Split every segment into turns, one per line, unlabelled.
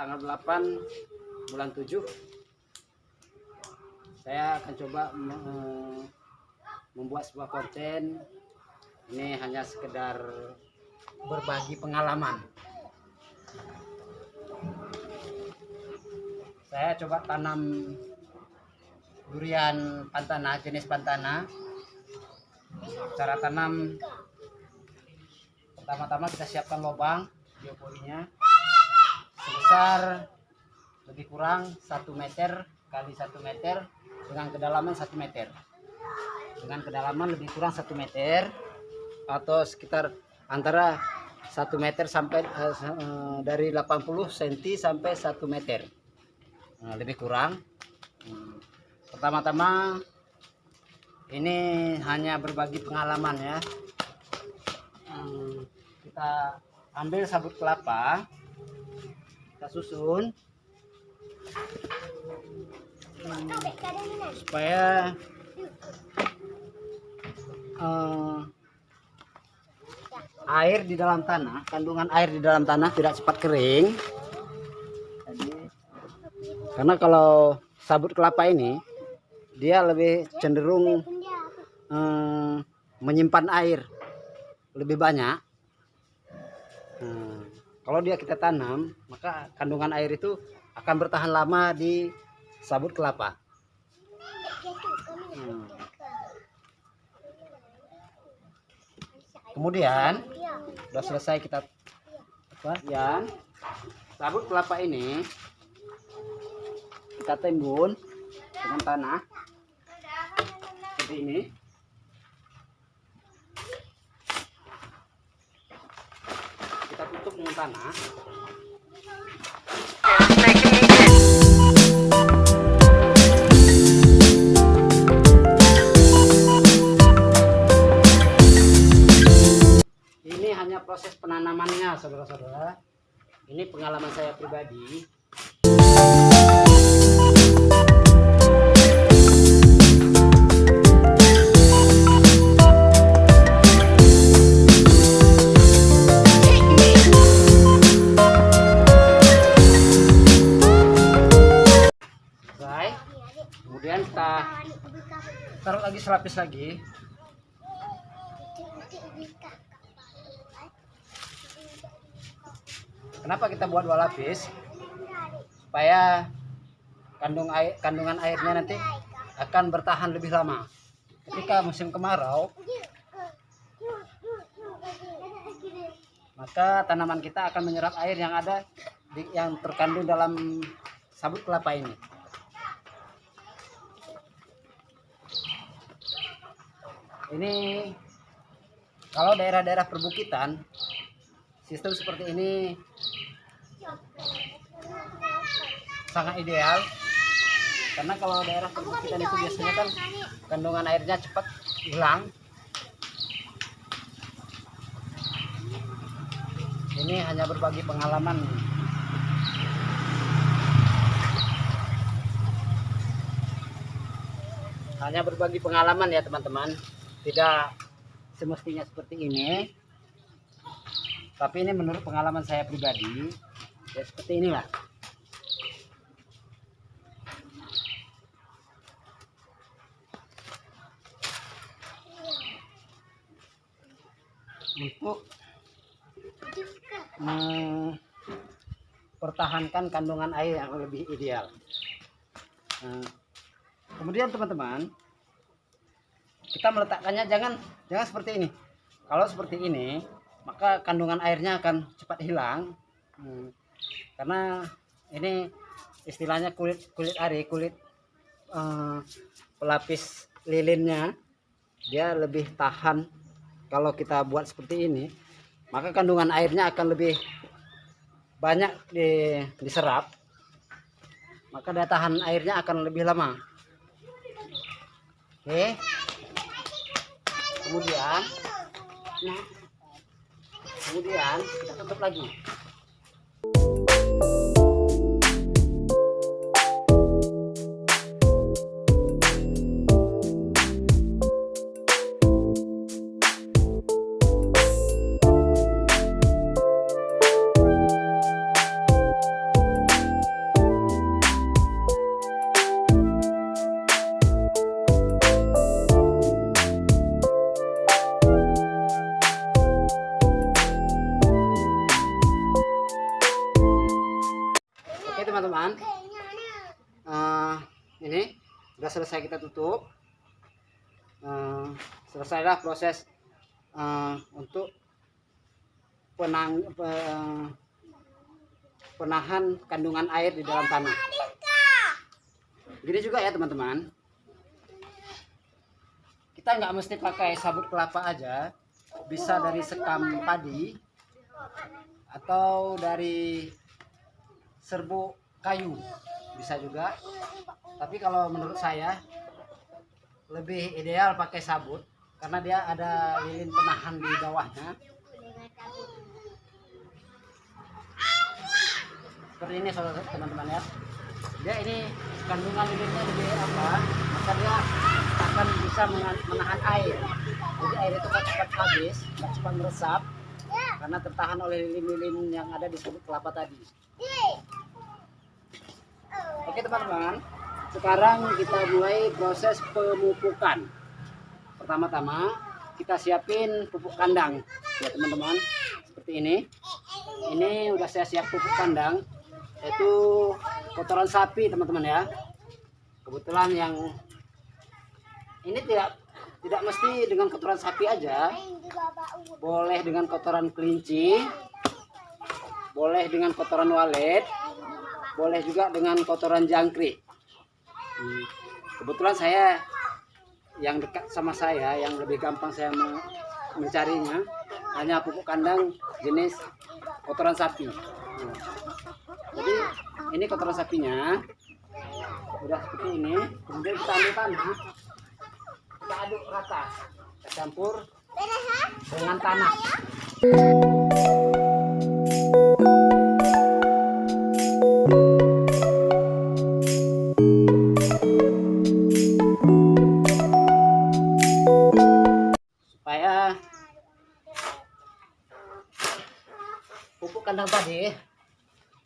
tanggal 8 bulan 7 saya akan coba membuat sebuah konten. Ini hanya sekedar berbagi pengalaman. Saya coba tanam durian pantana, jenis pantana. Cara tanam, pertama-tama kita siapkan lubang bioporinya sebesar lebih kurang 1 meter kali 1 meter dengan kedalaman 1 meter. Dengan kedalaman lebih kurang 1 meter atau sekitar antara 1 meter sampai dari 80 cm sampai 1 meter. Nah, lebih kurang. Pertama-tama ini hanya berbagi pengalaman ya. Kita ambil sabut kelapa, kita susun supaya air di dalam tanah, kandungan air di dalam tanah tidak cepat kering. Jadi, karena kalau sabut kelapa ini dia lebih cenderung menyimpan air lebih banyak. Kalau dia kita tanam, maka kandungan air itu akan bertahan lama di sabut kelapa. Kemudian sudah selesai kita ya, sabut kelapa ini kita timbun dengan tanah seperti ini. Kita tutup dengan tanah. Ini hanya proses penanamannya, saudara-saudara. Ini pengalaman saya pribadi. Kemudian kita taruh lagi selapis lagi. Kenapa kita buat 2 lapis? Supaya kandungan airnya nanti akan bertahan lebih lama. Ketika musim kemarau, maka tanaman kita akan menyerap air yang ada yang terkandung dalam sabut kelapa ini. Ini kalau daerah-daerah perbukitan, sistem seperti ini sangat ideal, karena kalau daerah perbukitan itu biasanya kan kandungan airnya cepat hilang. Ini hanya berbagi pengalaman. Hanya berbagi pengalaman ya teman-teman. Tidak semestinya seperti ini, tapi ini menurut pengalaman saya pribadi ya, seperti inilah. Untuk mempertahankan kandungan air yang lebih ideal. Kemudian teman-teman, kita meletakkannya jangan seperti ini. Kalau seperti ini, maka kandungan airnya akan cepat hilang. Karena ini istilahnya kulit ari, pelapis lilinnya dia lebih tahan. Kalau kita buat seperti ini, maka kandungan airnya akan lebih banyak diserap, maka daya tahan airnya akan lebih lama. Oke. Kemudian kita tutup lagi. Sudah selesai kita tutup. Selesailah proses untuk penahan kandungan air di dalam tanah. Gini juga ya teman-teman, kita nggak mesti pakai sabut kelapa aja, bisa dari sekam padi atau dari serbuk kayu bisa juga. Tapi kalau menurut saya lebih ideal pakai sabut karena dia ada lilin penahan di bawahnya. Seperti ini teman-teman ya. Dia ini kandungan lilinnya lebih apa, maka dia akan bisa menahan air. Jadi air itu cepat habis, cepat meresap karena tertahan oleh lilin-lilin yang ada di serbuk kelapa tadi. Oke teman-teman, sekarang kita mulai proses pemupukan. Pertama-tama kita siapin pupuk kandang ya teman-teman, seperti ini. Ini udah saya siap pupuk kandang, yaitu kotoran sapi teman-teman ya. Kebetulan yang ini tidak mesti dengan kotoran sapi aja, boleh dengan kotoran kelinci, boleh dengan kotoran walet, boleh juga dengan kotoran jangkrik. Kebetulan saya yang dekat sama saya, yang lebih gampang saya mencarinya, hanya pupuk kandang jenis kotoran sapi. Jadi ini kotoran sapinya udah seperti ini. Kemudian kita ambil tanah, kita aduk rata, kita campur dengan tanah. Supaya pupuk kandang tadi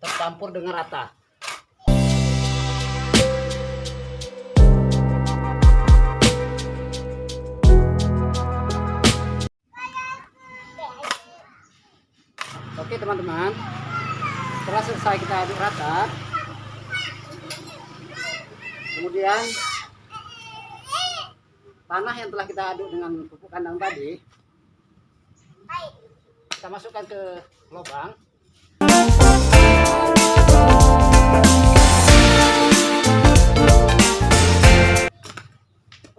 tercampur dengan rata. Oke teman-teman, setelah selesai kita aduk rata, kemudian tanah yang telah kita aduk dengan pupuk kandang tadi kita masukkan ke lubang.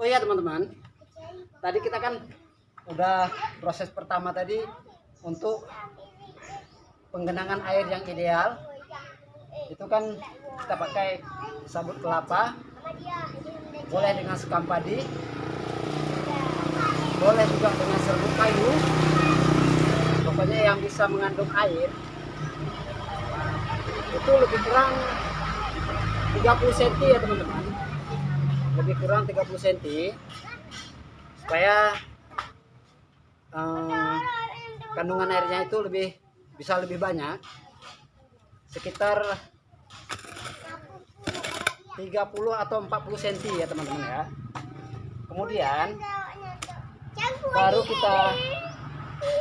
Oh iya teman-teman, tadi kita kan udah proses pertama tadi untuk penggenangan air yang ideal. Itu kan kita pakai sabut kelapa, boleh dengan sekam padi, boleh juga dengan serbuk kayu, pokoknya yang bisa mengandung air. Itu lebih kurang 30 cm ya teman-teman, lebih kurang 30 cm, supaya kandungan airnya itu bisa lebih banyak, sekitar 30 atau 40 cm ya teman-teman ya. Kemudian baru kita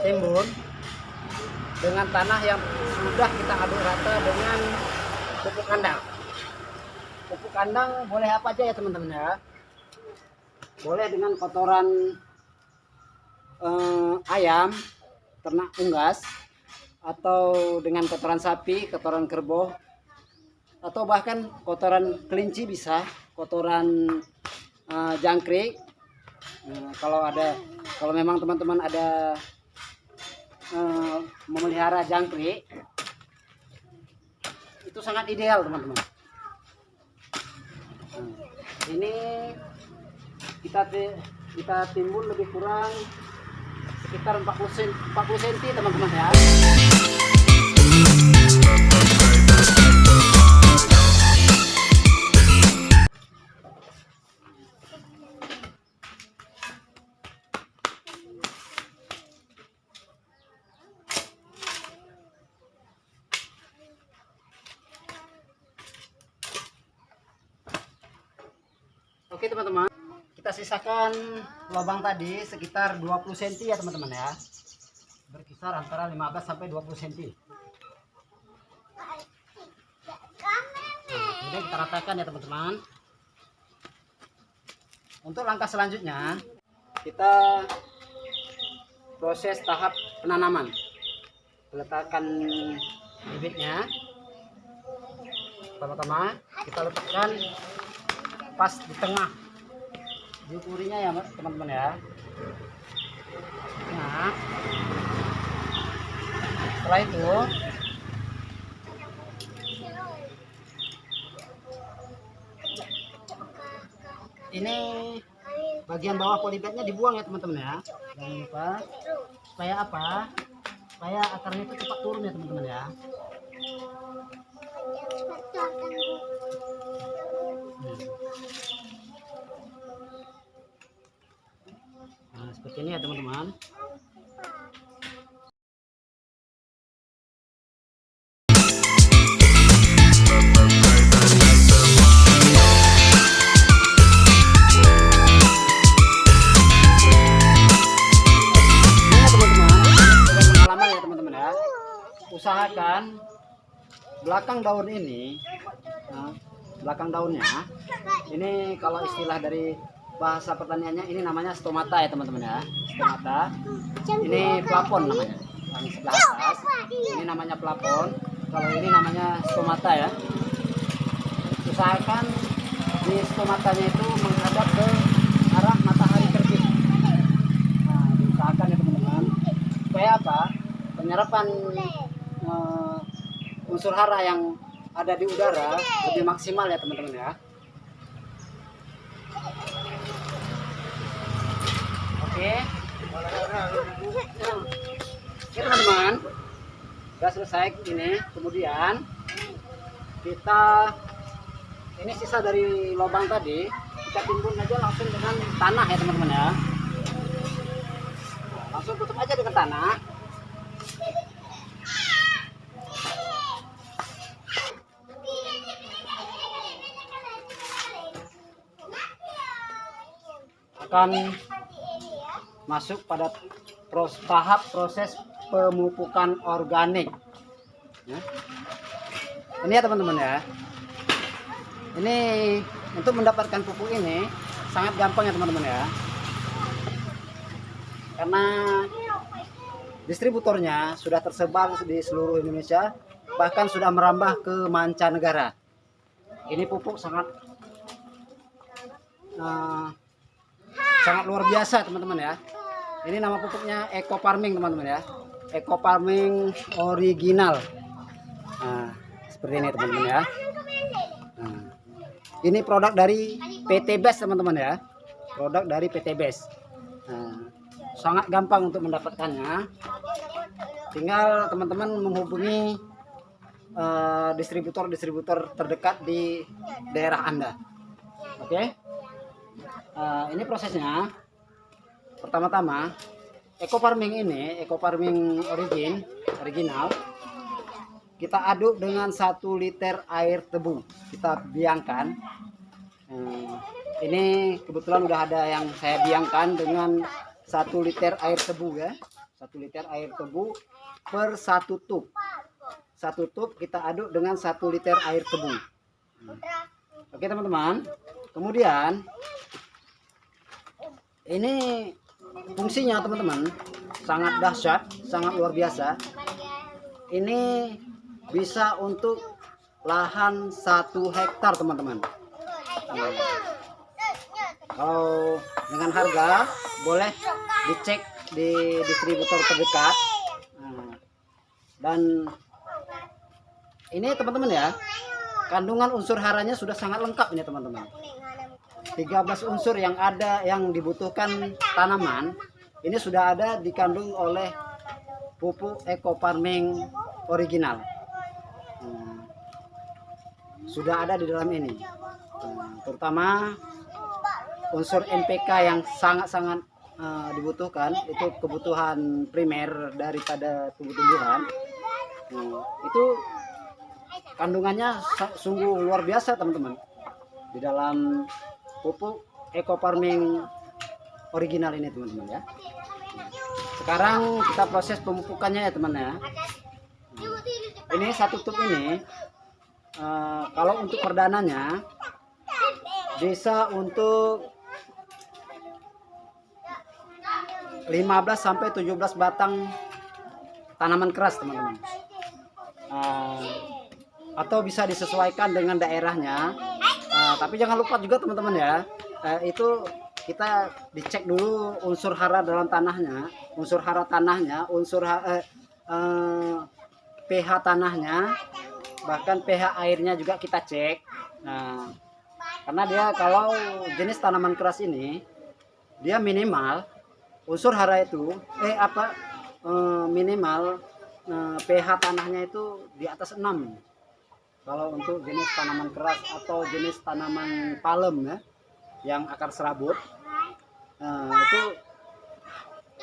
timbun dengan tanah yang sudah kita aduk rata dengan pupuk kandang. Pupuk kandang boleh apa aja ya teman-teman ya. Boleh dengan kotoran ayam, ternak unggas, atau dengan kotoran sapi, kotoran kerbau, atau bahkan kotoran kelinci bisa, kotoran jangkrik. Kalau memang teman-teman ada memelihara jangkrik, itu sangat ideal teman-teman. Ini kita timbun lebih kurang sekitar 40 cm teman-teman ya. Oke teman-teman, kita sisakan lubang tadi sekitar 20 cm ya teman-teman ya, berkisar antara 15 sampai 20 cm. Kemudian kita ratakan ya teman-teman. Untuk langkah selanjutnya kita proses tahap penanaman. Letakkan bibitnya. Pertama-tama kita letakkan pas di tengah. Diukurinya ya teman-teman ya. Nah, setelah itu ini bagian bawah polybagnya dibuang ya teman-teman ya. Jangan lupa. Supaya apa? Supaya akarnya itu cepat turun ya teman-teman ya. Nah, seperti ini ya teman-teman. Usahakan belakang daun ini, nah, belakang daunnya ini kalau istilah dari bahasa pertaniannya ini namanya stomata ya teman-teman ya. Stomata ini plafon namanya, yang sebelah atas ini namanya plafon, kalau ini namanya stomata ya. Usahakan di stomatanya itu menghadap ke arah matahari terbit. Nah, diusahakan ya teman-teman, supaya apa, penyerapan unsur hara yang ada di udara lebih maksimal ya teman-teman ya. Oke teman-teman, sudah selesai ini. Kemudian kita ini sisa dari lubang tadi kita timbun aja langsung dengan tanah ya teman-teman ya. Langsung tutup aja dengan tanah. Akan masuk pada tahap proses pemupukan organik ya. Ini ya teman-teman ya, ini untuk mendapatkan pupuk ini sangat gampang ya teman-teman ya, karena distributornya sudah tersebar di seluruh Indonesia, bahkan sudah merambah ke mancanegara. Ini pupuk sangat luar biasa teman-teman ya. Ini nama pupuknya Eco Farming teman-teman ya, Eco Farming original. Nah, seperti ini teman-teman ya. Nah, ini produk dari PT Best teman-teman ya, produk dari PT Best. Nah, sangat gampang untuk mendapatkannya, tinggal teman-teman menghubungi distributor terdekat di daerah Anda. Oke. Ini prosesnya. Pertama-tama Eco Farming ini, Eco Farming original, kita aduk dengan 1 liter air tebu, kita biangkan. Ini kebetulan udah ada yang saya biangkan dengan 1 liter air tebu ya, 1 liter air tebu per 1 tub. 1 tub kita aduk dengan 1 liter air tebu. Oke teman-teman. Kemudian ini fungsinya teman-teman sangat dahsyat, sangat luar biasa. Ini bisa untuk lahan 1 hektar teman-teman. Kalau dengan harga boleh dicek di distributor terdekat. Dan ini teman-teman ya, kandungan unsur haranya sudah sangat lengkap ini teman-teman. 13 unsur yang ada yang dibutuhkan tanaman ini sudah ada dikandung oleh pupuk Eco Farming original. Sudah ada di dalam ini. Terutama unsur NPK yang sangat-sangat dibutuhkan, itu kebutuhan primer daripada tumbuh-tumbuhan. Itu kandungannya sungguh luar biasa teman-teman di dalam pupuk Eco Farming original ini teman-teman ya. Sekarang kita proses pemupukannya ya teman ya. Ini 1 tub ini kalau untuk perdananya bisa untuk 15 sampai 17 batang tanaman keras teman-teman. Atau bisa disesuaikan dengan daerahnya. Tapi jangan lupa juga teman-teman ya, itu kita dicek dulu unsur hara dalam tanahnya, unsur hara tanahnya, pH tanahnya, bahkan pH airnya juga kita cek. Nah, karena dia kalau jenis tanaman keras ini dia minimal unsur hara itu minimal pH tanahnya itu di atas 6. Kalau untuk jenis tanaman keras atau jenis tanaman palem ya, yang akar serabut, itu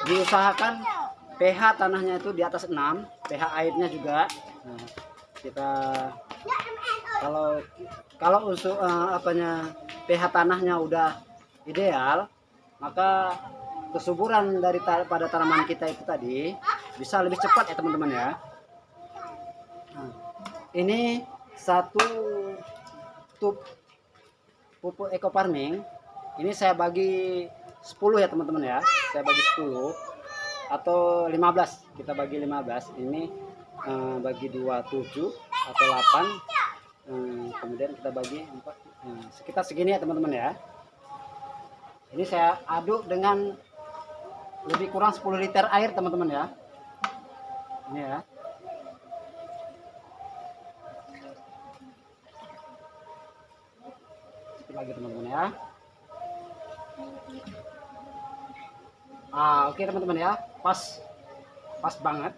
diusahakan pH tanahnya itu di atas 6, pH airnya juga. Nah, kita kalau unsur pH tanahnya udah ideal, maka kesuburan pada tanaman kita itu tadi bisa lebih cepat ya teman-teman ya. Nah, ini satu tub pupuk eco farming ini saya bagi 10 ya teman-teman ya. Saya bagi 10 atau 15, kita bagi 15. Ini bagi 27 atau 8, kemudian kita bagi 4, sekitar segini ya teman-teman ya. Ini saya aduk dengan lebih kurang 10 liter air teman-teman ya. Ini ya. Sedikit lagi teman-teman ya. Oke teman-teman ya, pas banget.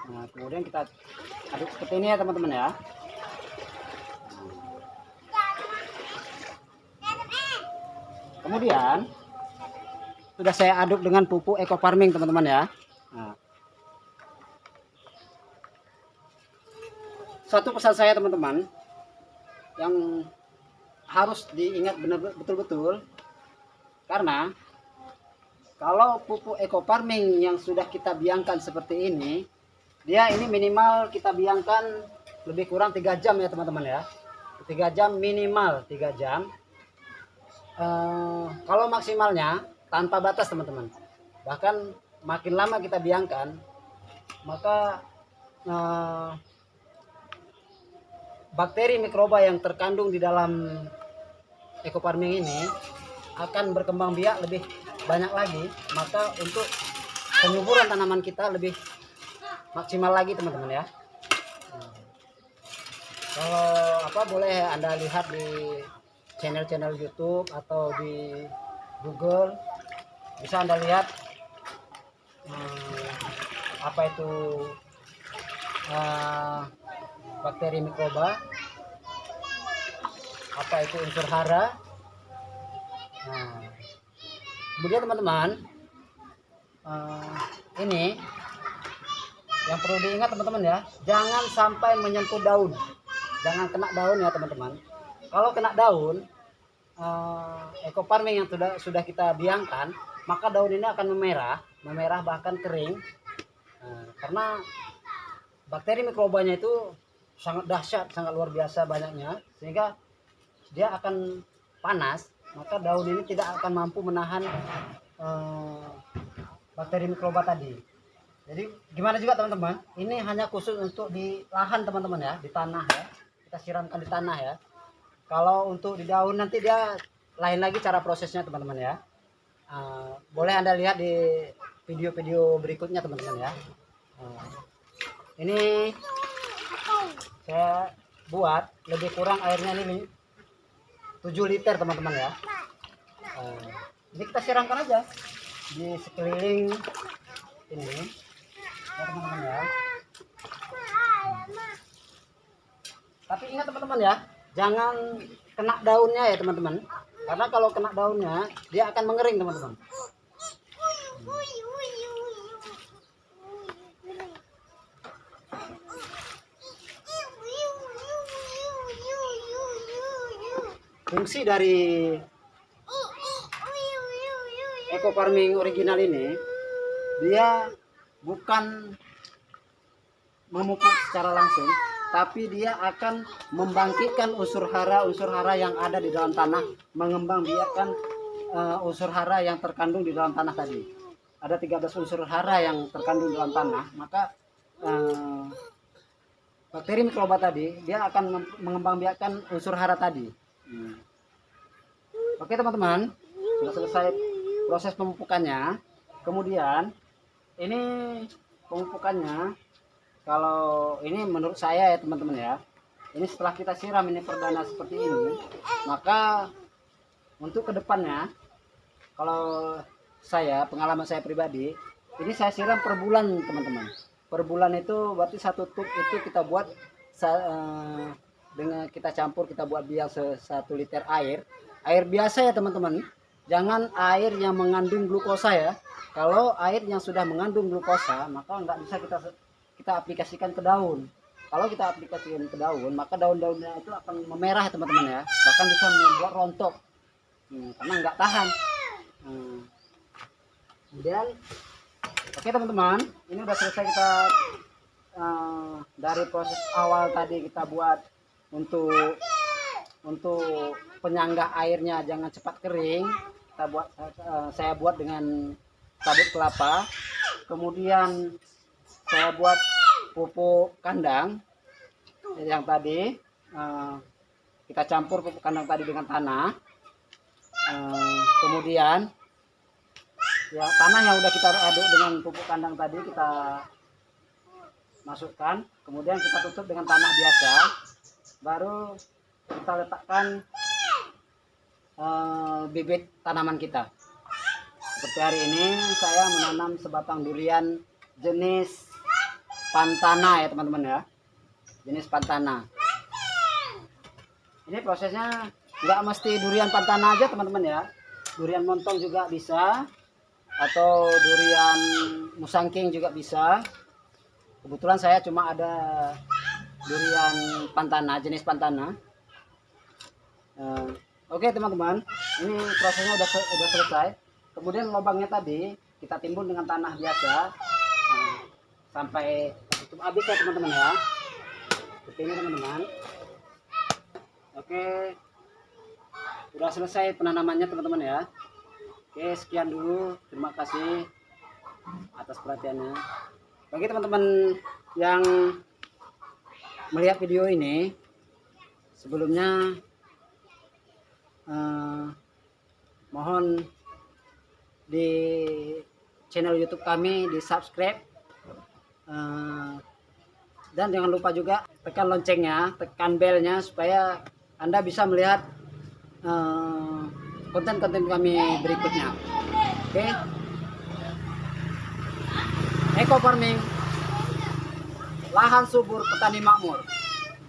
Nah, kemudian kita aduk seperti ini ya teman-teman ya. Kemudian sudah saya aduk dengan pupuk eco farming teman-teman ya. Nah, satu pesan saya teman-teman yang harus diingat betul-betul, karena kalau pupuk eco farming yang sudah kita biangkan seperti ini, dia ini minimal kita biangkan lebih kurang 3 jam ya teman-teman ya. 3 jam minimal, 3 jam. Kalau maksimalnya tanpa batas teman-teman. Bahkan makin lama kita biangkan, maka bakteri mikroba yang terkandung di dalam eco farming ini akan berkembang biak lebih banyak lagi. Maka untuk penyuburan tanaman kita lebih maksimal lagi teman-teman ya. Kalau boleh Anda lihat di channel-channel YouTube atau di Google, bisa Anda lihat apa itu bakteri mikroba, apa itu unsur hara. Nah, kemudian teman-teman, ini yang perlu diingat teman-teman ya, jangan sampai menyentuh daun, jangan kena daun ya teman-teman. Kalau kena daun, eco farming yang sudah kita biangkan, maka daun ini akan memerah bahkan kering, karena bakteri mikrobanya itu sangat dahsyat, sangat luar biasa banyaknya, sehingga dia akan panas, maka daun ini tidak akan mampu menahan bakteri mikroba tadi. Jadi gimana juga teman-teman, ini hanya khusus untuk di lahan teman-teman ya, di tanah ya, kita siramkan di tanah ya. Kalau untuk di daun nanti dia lain lagi cara prosesnya teman-teman ya. Boleh Anda lihat di video-video berikutnya teman-teman ya. Ini saya buat lebih kurang airnya ini 7 liter teman-teman ya. Ini kita siramkan aja di sekeliling ini ya teman-teman ya. Tapi ingat teman-teman ya, jangan kena daunnya ya teman-teman, karena kalau kena daunnya dia akan mengering teman-teman. Fungsi dari eco farming original ini, dia bukan memupuk secara langsung, tapi dia akan membangkitkan unsur hara yang ada di dalam tanah, mengembangbiakkan unsur hara yang terkandung di dalam tanah tadi. Ada 13 unsur hara yang terkandung di dalam tanah, maka bakteri mikroba tadi dia akan mengembangbiakkan unsur hara tadi. Oke teman-teman, sudah selesai proses pemupukannya. Kemudian ini pemupukannya, kalau ini menurut saya ya teman-teman ya, ini setelah kita siram ini perdana seperti ini, maka untuk kedepannya, kalau saya, pengalaman saya pribadi, ini saya siram per bulan teman-teman. Per bulan itu berarti satu tub itu kita buat dengan kita campur, kita buat biar 1 liter air biasa ya teman-teman, jangan air yang mengandung glukosa ya. Kalau air yang sudah mengandung glukosa, maka nggak bisa kita aplikasikan ke daun. Kalau kita aplikasikan ke daun, maka daun-daunnya itu akan memerah ya teman-teman ya, bahkan bisa membuat rontok karena nggak tahan. Kemudian oke teman-teman, ini udah selesai kita dari proses awal tadi kita buat untuk penyangga airnya jangan cepat kering. Saya buat dengan sabut kelapa, kemudian saya buat pupuk kandang yang tadi kita campur pupuk kandang tadi dengan tanah, kemudian ya tanah yang udah kita aduk dengan pupuk kandang tadi kita masukkan, kemudian kita tutup dengan tanah biasa, baru kita letakkan bibit tanaman kita. Seperti hari ini saya menanam sebatang durian jenis pantana ya teman-teman ya, jenis pantana. Ini prosesnya nggak mesti durian pantana aja teman-teman ya, durian montong juga bisa, atau durian musangking juga bisa. Kebetulan saya cuma ada durian pantana, jenis pantana. Oke teman-teman, ini prosesnya udah selesai. Kemudian lubangnya tadi kita timbun dengan tanah biasa sampai tutup habis ya teman-teman ya. Seperti ini teman-teman. Oke, udah selesai penanamannya teman-teman ya. Oke, sekian dulu. Terima kasih atas perhatiannya. Bagi teman-teman yang melihat video ini, sebelumnya mohon di channel YouTube kami di subscribe, dan jangan lupa juga tekan loncengnya, tekan belnya supaya Anda bisa melihat konten-konten kami berikutnya. Oke, Eco Farming, lahan subur petani makmur,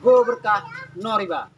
go berkah no riba.